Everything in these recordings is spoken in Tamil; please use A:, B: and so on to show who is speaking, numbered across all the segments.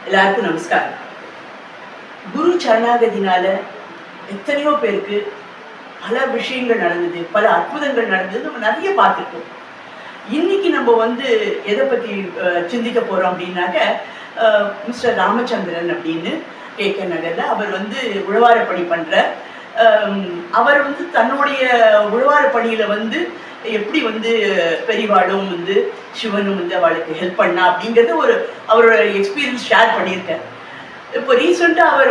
A: எல்லாருக்கும் நமஸ்காரம். குரு சரணாகதினால எத்தனையோ பேருக்கு பல விஷயங்கள் நடந்தது, பல அற்புதங்கள் நடந்தது, நம்ம நிறைய பார்த்துருக்கோம். இன்னைக்கு நம்ம எதை பற்றி சிந்திக்க போகிறோம் அப்படின்னாக்க, மிஸ்டர் ராமச்சந்திரன் அப்படின்னு கேகே நகரில் அவர் உழவாரப்பணி பண்ணுற அவர் தன்னுடைய உழவார பணியில் எப்படி பெரிவாளும் சிவனும் அவளுக்கு ஹெல்ப் பண்ணா அப்படிங்கிறது அவரோட எக்ஸ்பீரியன்ஸ் ஷேர் பண்ணியிருக்கார். இப்போ ரீசெண்டாக அவர்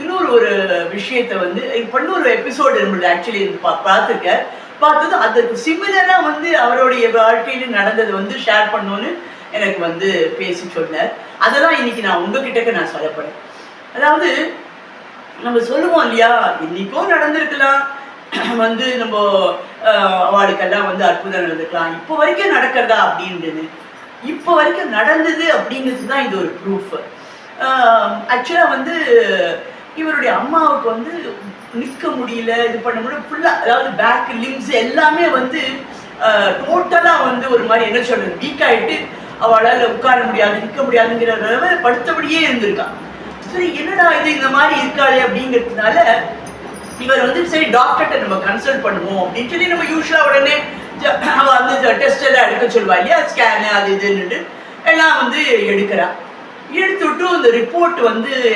A: இன்னொரு ஒரு விஷயத்தை இப்போ இன்னொரு எபிசோடு நம்மளுக்கு ஆக்சுவலி பார்த்துருக்கார். பார்த்தது அதுக்கு சிமிலராக அவருடைய வாழ்க்கையில் நடந்தது ஷேர் பண்ணோன்னு எனக்கு பேசி சொன்னார். அதெல்லாம் இன்னைக்கு நான் உங்ககிட்ட நான் சொல்லப்படுறேன். அதாவது நம்ம சொல்லுவோம் இல்லையா, இன்னைக்கும் நடந்திருக்கலாம், நம்ம அவளுக்கெல்லாம் அற்புதம் நடந்துக்கலாம், இப்போ வரைக்கும் நடக்கிறதா அப்படின்றது. இப்போ வரைக்கும் நடந்தது அப்படிங்கிறது தான் இது ஒரு ப்ரூஃப். ஆக்சுவலாக இவருடைய அம்மாவுக்கு நிற்க முடியல, இது பண்ண முடியல, ஃபுல்லாக அதாவது பேக் லிம்ஸ் எல்லாமே டோட்டலாக ஒரு மாதிரி என்ன சொல்றது வீக் ஆகிட்டு அவளால் உட்கார முடியாது, நிற்க முடியாதுங்கிற அளவு படுத்தபடியே இருந்திருக்கான். சரி, என்னடா இது இந்த மாதிரி இருக்காளே அப்படிங்கிறதுனால இவர் சரி டாக்டர்கிட்ட நம்ம கன்சல்ட் பண்ணுவோம் அப்படின்னு சொல்லி நம்ம யூஸ்வலாக உடனே டெஸ்ட் எல்லாம் எடுக்க சொல்லுவா இல்லையா, ஸ்கேனு அது இதுன்னு எல்லாம் எடுக்கிறா. எடுத்துவிட்டு இந்த ரிப்போர்ட்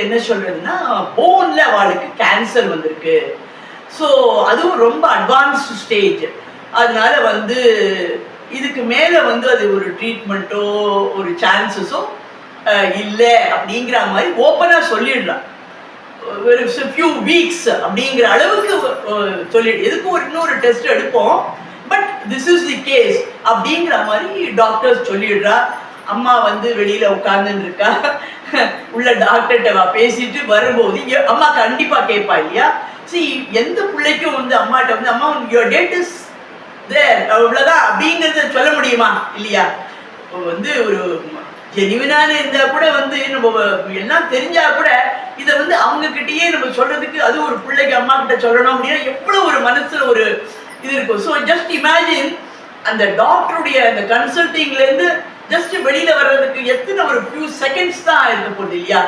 A: என்ன சொல்றதுன்னா, போன்ல அவளுக்கு கேன்சர் வந்திருக்கு. ஸோ அதுவும் ரொம்ப அட்வான்ஸ்டு ஸ்டேஜ். அதனால இதுக்கு மேலே அது ஒரு ட்ரீட்மெண்ட்டோ ஒரு சான்சஸோ இல்லை அப்படிங்கிற மாதிரி ஓப்பனாக சொல்லிடலாம். ஒரு ஃபியூ வீக்ஸ் அப்படிங்கிற அளவுக்கு சொல்லிடு. எதுக்கும் இன்னொரு டெஸ்ட் எடுப்போம், but this is the case அப்படிங்கிற மாதிரி டாக்டர்ஸ் சொல்லிடுறா. அம்மா வெளியில உட்கார்ந்துன்னு இருக்கா. உள்ள டாக்டர்கிட்ட பேசிட்டு வரும்போது அம்மா கண்டிப்பா கேட்பா இல்லையா, சரி எந்த பிள்ளைக்கும் அம்மாட்ட அம்மா யுவர் டேட் இஸ் தேர் அவ்வளவுதான் அப்படிங்கறத சொல்ல முடியுமா இல்லையா. ஒரு ஜெனிவினான இருந்தா கூட நம்ம எல்லாம் தெரிஞ்சா கூட இதை அவங்க கிட்டயே நம்ம சொல்றதுக்கு, அது ஒரு பிள்ளைக்கு அம்மா கிட்ட சொல்லணும் அப்படின்னா எவ்வளவு ஒரு மனசுல ஒரு இது இருக்கும். ஸோ ஜஸ்ட் இமேஜின் அந்த டாக்டருடைய அந்த கன்சல்டிங்ல இருந்து ஜஸ்ட் வெளியில வர்றதுக்கு எத்தனை ஒரு ஃபியூ செகண்ட்ஸ் தான் இருக்க போகுது இல்லையா.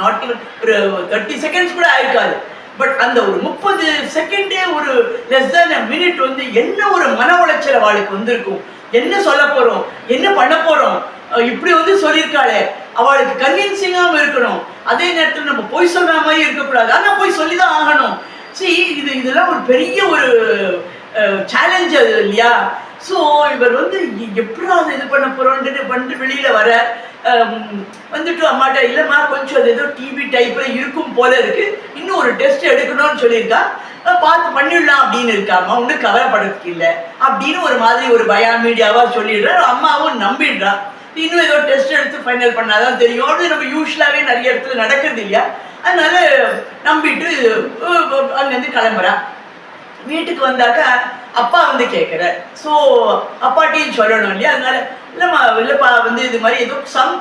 A: நாட் ஒரு 30 செகண்ட்ஸ் கூட ஆயிருக்காது. பட் அந்த ஒரு 30 செகண்டே ஒரு லெஸ் தேன் a மினிட் என்ன ஒரு மன உளைச்சல் அவளுக்கு இருக்கும். என்ன சொல்ல போறோம், என்ன பண்ண போறோம், இப்படி சொல்லியிருக்காளே, அவளுக்கு கன்வின்சிங்காகவும் இருக்கணும், அதே நேரத்தில் நம்ம போய் சொல்ற மாதிரி இருக்கக்கூடாது, ஆனால் போய் சொல்லிதான் ஆகணும். சரி, இதெல்லாம் ஒரு பெரிய ஒரு சேலஞ்ச் அது இல்லையா. ஸோ இவர் எப்படா அதை இது பண்ண போறோன்ட்டு வெளியில வர அம்மாட்ட இல்லைம்மா கொஞ்சம் அது ஏதோ டிவி டைப்ல இருக்கும் போல இருக்கு, இன்னும் ஒரு டெஸ்ட் எடுக்கணும்னு சொல்லியிருக்கா, பார்த்து பண்ணிடலாம் அப்படின்னு இருக்காம்மா, ஒன்றும் கவலைப்படுறதுக்கு இல்லை அப்படின்னு ஒரு மாதிரி ஒரு பயா மீடியாவா சொல்லிடுறா. அம்மாவும் நம்பிடுறா. இன்னும் ஏதோ டெஸ்ட் எடுத்து ஃபைனல் பண்ணாதான் தெரியும், அப்படி நம்ம யூஸ்வலாகவே நிறைய இடத்துல நடக்கிறது இல்லையா. அதனால நம்பிட்டு அங்கேருந்து கிளம்புறா. வீட்டுக்கு வந்தாக்கா அப்பா கேட்குற. ஸோ அப்பாட்டையும் சொல்லணும் இல்லையா. அதனால இல்லைம்மா இல்லைப்பா இது மாதிரி ஏதோ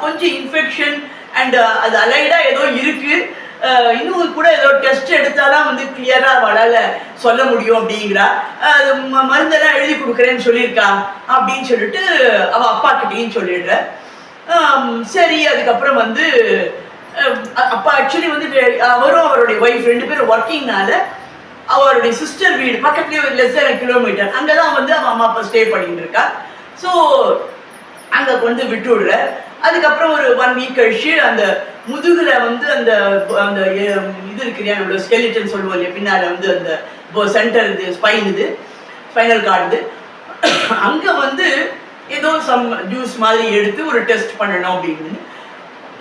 A: கொஞ்சம் இன்ஃபெக்ஷன் அண்ட் அது அலைடா ஏதோ இருக்கு, இன்னும் கூட ஏதோ டெஸ்ட் எடுத்தாதான் கிளியரா அவளால் சொல்ல முடியும் அப்படிங்கிறா. அது மருந்தெல்லாம் எழுதி கொடுக்குறேன்னு சொல்லியிருக்கா அப்படின்னு சொல்லிட்டு அவ அப்பா கிட்டையும் சொல்லிடுற. சரி, அதுக்கப்புறம் அப்பா ஆக்சுவலி அவரும் அவருடைய ஒய்ஃப் 2 பேரும் ஒர்க்கிங்னால அவருடைய சிஸ்டர் வீடு பக்கத்துலேயே ஒரு லெஸ் தேன் கிலோமீட்டர், அங்கதான் அவன் அம்மா அப்பா ஸ்டே பண்ணிட்டு இருக்கா. ஸோ அங்க விட்டு விடுற. அதுக்கப்புறம் ஒரு 1 வீக் கழிச்சு அந்த முதுகுல அந்த அந்த இது இருக்கு இல்லையா, நம்மளோட ஸ்கெலிட்டன் சொல்லுவோம் இல்லையா, பின்னால அந்த சென்டர் இது ஸ்பைன், இது ஸ்பைனல் கார்டு, அங்க ஏதோ சம் ஜூஸ் மாதிரி எடுத்து ஒரு டெஸ்ட் பண்ணணும் அப்படின்னு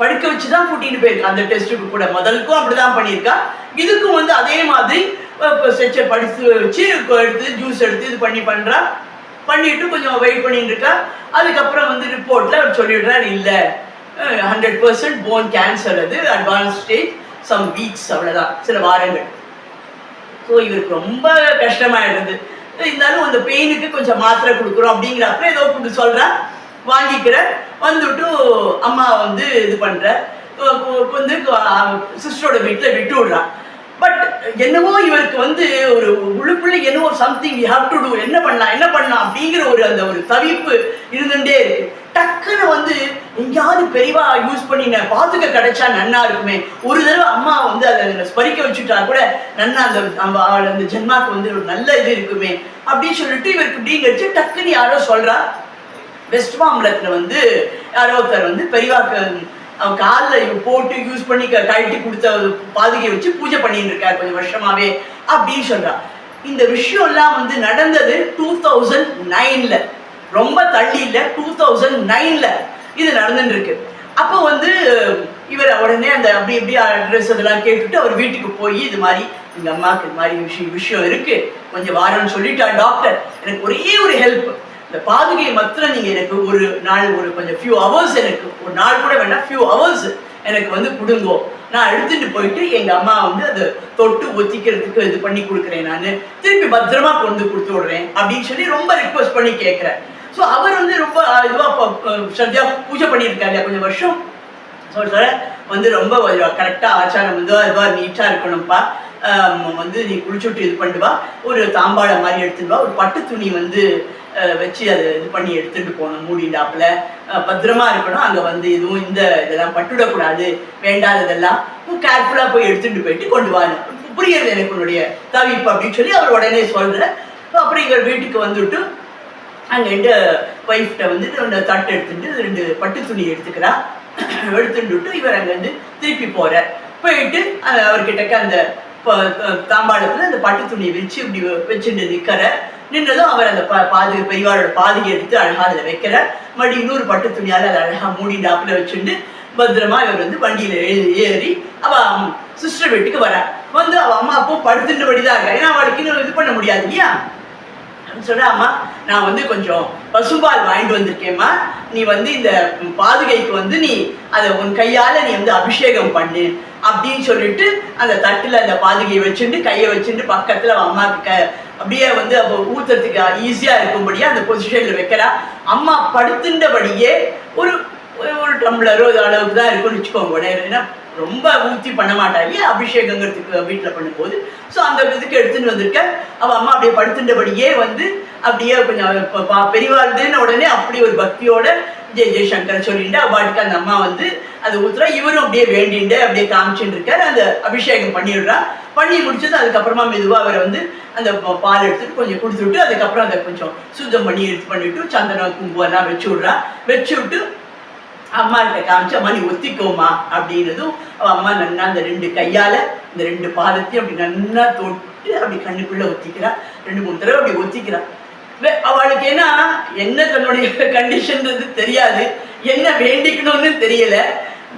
A: படுக்க வச்சுதான் கூட்டிட்டு போயிருக்கா. அந்த டெஸ்ட்டுக்கு கூட முதலுக்கும் அப்படிதான் பண்ணியிருக்கா. இதுக்கும் அதே மாதிரி படித்து வச்சு எடுத்து ஜூஸ் எடுத்து இது பண்றா. பண்ணிட்டு கொஞ்சம் வெயிட் பண்ணிட்டு இருக்கா. அதுக்கப்புறம் ரிப்போர்ட்ல அவர் சொல்லிடுறாரு, இல்லை 100% போன் கேன்சர், அது அட்வான்ஸ் ஸ்டேஜ், சம் வீக்ஸ், அவ்வளோதான், சில வாரங்கள். ஸோ இவருக்கு ரொம்ப கஷ்டமாயிடுது. இருந்தாலும் அந்த பெயினுக்கு கொஞ்சம் மாத்திரை கொடுக்குறோம் அப்படிங்கிறப்ப ஏதோ கொண்டு சொல்கிறா, வாங்கிக்கிற. வந்துட்டு அம்மா இது பண்ணுற சிஸ்டரோட வீட்டில் விட்டு விடுறான். பட் என்னவோ இவருக்கு ஒரு உள்ளுக்குள்ள என்னவோ something we have to do, என்ன பண்ணலாம் அப்படிங்கிற அந்த ஒரு தவிப்பு இருந்துட்டே இருக்கு. டக்குன்னு வந்து எங்கேயாவது பெரியவா யூஸ் பண்ணி பாதுக கிடைச்சா நன்னா இருக்குமே, ஒரு தடவை அம்மா வந்து அதை ஸ்பரிக்க வச்சுட்டா கூட நன்னா அந்த ஜென்மாக்கு வந்து ஒரு நல்ல இது இருக்குமே அப்படின்னு சொல்லிட்டு இவருக்கு இப்படிங்கிறச்சு டக்குன்னு யாரோ சொல்றா, வெஸ்ட் மாம்பலத்துல வந்து யாரோ ஒருத்தர் வந்து பெரியவாக்கு அவன் காலில் போட்டு யூஸ் பண்ணி கழட்டி கொடுத்த பாதுகையை வச்சு பூஜை பண்ணிட்டு இருக்காரு கொஞ்சம் வருஷமாவே அப்படின்னு சொல்றா. இந்த விஷயம் எல்லாம் வந்து நடந்தது 2009ல, ரொம்ப தள்ளி இல்ல, 2009ல இது நடந்துட்டு இருக்கு. அப்போ வந்து இவர் உடனே அந்த அப்படி இப்படி அட்ரஸ் அதெல்லாம் கேட்டுட்டு அவர் வீட்டுக்கு போய் இது மாதிரி எங்க அம்மாவுக்கு இது மாதிரி விஷயம் இருக்கு, கொஞ்சம் வாரம்னு சொல்லிட்டா டாக்டர், எனக்கு ஒரே ஒரு ஹெல்ப், இந்த பாதுகையை மாத்திரம் நீங்க எனக்கு ஒரு நாள் ஒரு கொஞ்சம் ஃபியூ ஹவர்ஸ், எனக்கு ஒரு நாள் கூட வேண்டாம், ஃபியூ ஹவர்ஸ் எனக்கு வந்து கொடுங்கோ, நான் எடுத்துட்டு போயிட்டு எங்க அம்மா வந்து அதை தொட்டு ஒத்திக்கிறதுக்கு இது பண்ணி கொடுக்குறேன், நான் திருப்பி பத்திரமா கொண்டு கொடுத்து விடுறேன் அப்படின்னு சொல்லி ரொம்ப ரிக்வஸ்ட் பண்ணி கேட்கிறேன். ஸோ அவர் வந்து ரொம்ப இதுவா ஸ்ரத்தையா பூஜை பண்ணியிருக்காரு கொஞ்சம் வருஷம். சொல்ற வந்து ரொம்ப கரெக்டா ஆச்சாரம் வந்து அதுவா நீட்டா இருக்கணும்ப்பா, வந்து நீ குளிச்சுட்டு இது பண்ணிட்டு வா, ஒரு தாம்பாளை மாதிரி எடுத்துட்டு வா, ஒரு பட்டு துணி வந்து வச்சு அதை இது பண்ணி எடுத்துட்டு போகணும், மூடிடாப்புல பத்திரமா இருக்கணும், அங்கே வந்து எதுவும் இதெல்லாம் பட்டுடக்கூடாது, வேண்டாததெல்லாம் கேர்ஃபுல்லா போய் எடுத்துட்டு போயிட்டு கொண்டு வாங்க, புரியுது எனக்கு உன்னுடைய தவிப்பு அப்படின்னு சொல்லி அவர் உடனே சொல்ற. அப்புறம் இவர் வீட்டுக்கு வந்துட்டு அங்கே ஒய்ஃப்ட வந்து அந்த தட்டு எடுத்துட்டு 2 பட்டு துணி எடுத்துக்கிறா, எடுத்துட்டு இவர் அங்கேருந்து திருப்பி போறார். போயிட்டு அவர்கிட்டக்க அந்த தாம்பாளத்துல அந்த பட்டு துணியை வச்சு இப்படி வச்சுட்டு நிற்கிற, நின்றதும் அவர் அந்த பெரியவாரோட பாதியை எடுத்து அழகா அதில் வைக்கிறார், மறுபடியும் இன்னொரு பட்டு துணியால் அதை அழகா மூடிடாப்புல வச்சுட்டு பத்திரமா இவர் வந்து வண்டியில ஏறி அவ சிஸ்டர் வீட்டுக்கு வர. வந்து அவ அம்மா அப்போ படுத்துட்டபடிதான் இருக்கா, ஏன்னா அவளுக்கு இன்னும் இது பண்ண முடியாது இல்லையா. சொல்ற, அம்மா நான் வந்து கொஞ்சம் பசும்பால் வாங்கிட்டு வந்திருக்கேம்மா, நீ வந்து இந்த பாதுகைக்கு வந்து நீ அதை உன் கையால நீ வந்து அபிஷேகம் பண்ணு அப்படின்னு சொல்லிட்டு அந்த தட்டுல அந்த பாதுகையை வச்சுட்டு கையை வச்சுட்டு பக்கத்துல அம்மாவுக்கு அப்படியே வந்து அப்போ ஊத்துறதுக்கு ஈஸியா இருக்கும்படியா அந்த பொசிஷன்ல வைக்கிறா. அம்மா படுத்துட்டபடியே ஒரு ஒரு டம்ளரோ அளவுக்கு தான் இருக்கும்னு வச்சுக்கோங்க, ஏன்னா ரொம்ப ஊற்றி பண்ண மாட்டா இல்லையா அபிஷேகங்கிறதுக்கு வீட்டில் பண்ணும்போது. ஸோ அந்த இதுக்கு எடுத்துட்டு வந்திருக்க அவள் அம்மா அப்படியே படுத்துட்டபடியே வந்து அப்படியே கொஞ்சம் பெரியவாழ்துன்னு உடனே அப்படி ஒரு பக்தியோட ஜெய்சங்கர் சொல்லிட்டு அவ்வாட்டுக்கு அந்த அம்மா வந்து அதை ஊத்துறா. இவரும் அப்படியே வேண்டிட்டு அப்படியே காமிச்சுட்டு இருக்காரு, அந்த அபிஷேகம் பண்ணிடுறா. பண்ணி முடிச்சது அதுக்கப்புறமா மெதுவாக அவரை வந்து அந்த பால் எடுத்துட்டு கொஞ்சம் கொடுத்துட்டு அதுக்கப்புறம் அதை கொஞ்சம் சுத்தம் பண்ணி எடுத்து பண்ணிட்டு சந்தனம் குங்குமம் எல்லாம் வச்சு விட்றா. வச்சு விட்டு அம்மா கிட்ட காமிச்சு, அம்மா நீ ஒத்திக்கோமா அப்படின்னதும் அவள் அம்மா நன்னா அந்த 2 கையால இந்த 2 பாதத்தையும் அப்படி நன்னா தொட்டு அப்படி கண்ணுக்குள்ள ஒத்திக்கிறா. 2-3 தடவை அப்படி ஒத்திக்கிறா. அவளுக்கு ஏன்னா என்ன தன்னுடைய கண்டிஷன்றது தெரியாது, என்ன வேண்டிக்கணும்னு தெரியல.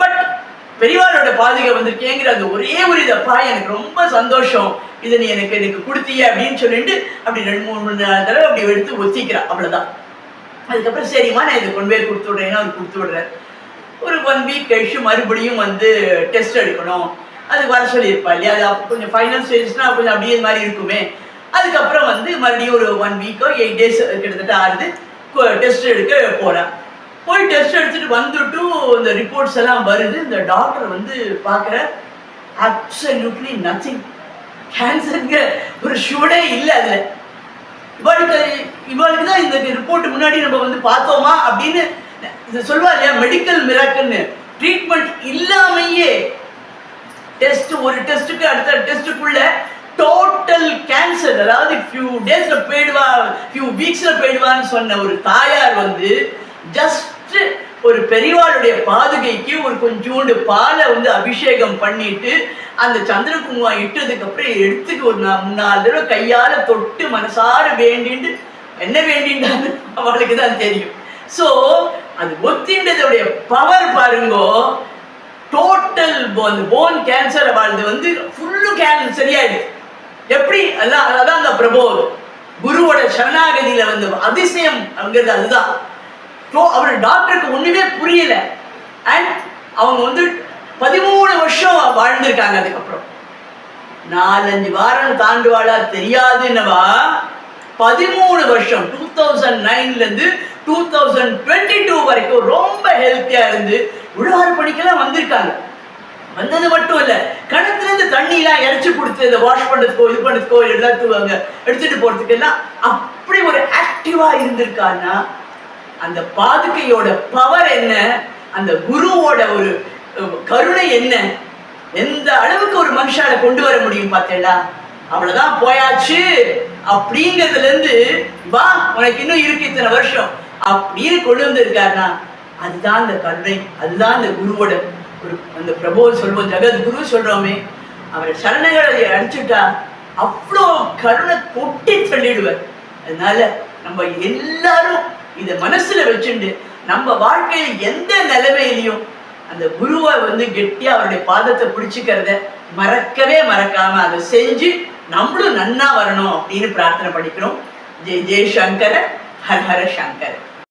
A: பட் பெரியவாளோட பாதுகை வந்திருக்கேங்கிற அந்த ஒரே ஒரு இதப்பா எனக்கு ரொம்ப சந்தோஷம், இதை நீ எனக்கு கொடுத்தீங்க அப்படின்னு சொல்லிட்டு அப்படி 2-3 தடவை அப்படி எடுத்து ஒத்திக்கிறா. அவ்வளவுதான். அதுக்கப்புறம் சரிம்மா நான் இதை கொண்டு போய் கொடுத்து விட்றேன்னா அவர் கொடுத்து விடுறாரு. ஒரு 1 வீக் கழிச்சு மறுபடியும் வந்து டெஸ்ட் எடுக்கணும், அதுக்கு வர சொல்லியிருப்பா இல்லையா, அது கொஞ்சம் ஃபைனல் ஸ்டேஜ்னா கொஞ்சம் அப்படியே இது மாதிரி இருக்குமே. அதுக்கப்புறம் வந்து மறுபடியும் ஒரு 1 வீக்கோ 8 days கிட்டத்தட்ட ஆகுது, டெஸ்ட் எடுக்க போகிறேன். போய் டெஸ்ட் எடுத்துட்டு வந்துட்டு இந்த ரிப்போர்ட்ஸ் எல்லாம் வருது. இந்த டாக்டர் வந்து பார்க்குற, அப்சல்யூட்லி நத்திங், கேன்சருங்கிற ஒரு ஷூடே இல்லை அதில். இவளுக்கு தான் இந்த ரிப்போர்ட் முன்னாடி நம்ம வந்து பார்த்தோமா அப்படின்னு சொல்லுவா இல்லையா, மெடிக்கல் மிராக்கிள்னு. ட்ரீட்மெண்ட் இல்லாமையே டெஸ்ட், ஒரு டெஸ்ட்டுக்கு அடுத்த டெஸ்ட்டுக்குள்ள டோட்டல் கேன்சர், அதாவது ஃபியூ டேஸ்ல போயிடுவா, ஃபியூ வீக்ஸ்ல போயிடுவான்னு சொன்ன ஒரு தாயார் வந்து ஜஸ்ட் ஒரு பெரியவாளுடைய பாதுகைக்கு ஒரு கொஞ்சோண்டு பாலை வந்து அபிஷேகம் பண்ணிட்டு அந்த சந்திர குங்குமம் இட்டதுக்கு அப்புறம் எடுத்துட்டு ஒரு 3-4 தடவை கையால தொட்டு மனசார வேண்டிட்டு என்ன வேண்டின்றான்னு அவளுக்கு தான் தெரியும். ஸோ அது ஒத்தின்றதுடைய பவர் பாருங்கோ, டோட்டல் அந்த போன் கேன்சர் அவளது வந்து ஃபுல்லு சரியாயிடுது. எப்படி அதான் அந்த பிரபோ குருவோட சரணாகதியில வந்து அதிசயம் அங்கிறது அதுதான். அவரு டாக்டருக்கு ஒண்ணுமே புரியல. அண்ட் அவங்க வந்து 13 வருஷம் வாழ்ந்திருக்காங்க. அதுக்கப்புறம் 4-5 வாரம் தாண்டுவாளா தெரியாதுன்னவா 13 வருஷம் 2009ல இருந்து 2022 வரைக்கும் ரொம்ப ஹெல்த்தியா இருந்து உழவாறு பணிக்கெல்லாம் வந்திருக்காங்க. வந்தது மட்டும் இல்ல, கிணத்துல இருந்து தண்ணி எல்லாம் இறைச்சி கொடுத்து இதை வாஷ் பண்றதுக்கோ இது பண்றதுக்கோ எல்லாத்துவாங்க எடுத்துட்டு போறதுக்கு எல்லாம் அப்படி ஒரு ஆக்டிவா இருந்திருக்கான்னா அந்த பாதுகையோட பவர் என்ன, அந்த குருவோட ஒரு கருணை என்ன, எந்த அளவுக்கு ஒரு மனுஷால கொண்டு வர முடியும் பார்த்தேடா. அவ்வளவுதான் போயாச்சு அப்படிங்கிறதுல இருந்து வா உனக்கு இன்னும் இருக்கு இத்தனை வருஷம் அப்படின்னு கொண்டு வந்திருக்காருனா அதுதான் அந்த கருணை, அதுதான் அந்த குருவோட ஒரு அந்த பிரபு சொல்வோம், ஜெகத்குரு சொல்றோமே, அவரை சரணங்களை அடிச்சுட்டா அவ்வளோ கருணை கொட்டி தள்ளிடுவார். அதனால நம்ம எல்லாரும் இதை மனசுல வச்சுட்டு நம்ம வாழ்க்கையில எந்த நிலைமையிலையும் அந்த குருவை கெட்டியா அவருடைய பாதத்தை பிடிச்சுக்கிறத மறக்கவே மறக்காம அதை செஞ்சு நம்மளும் நன்னா வரணும் அப்படின்னு பிரார்த்தனை பண்ணிக்கிறோம். ஜெய் ஜெய் சங்கர, ஹர ஹர சங்கர.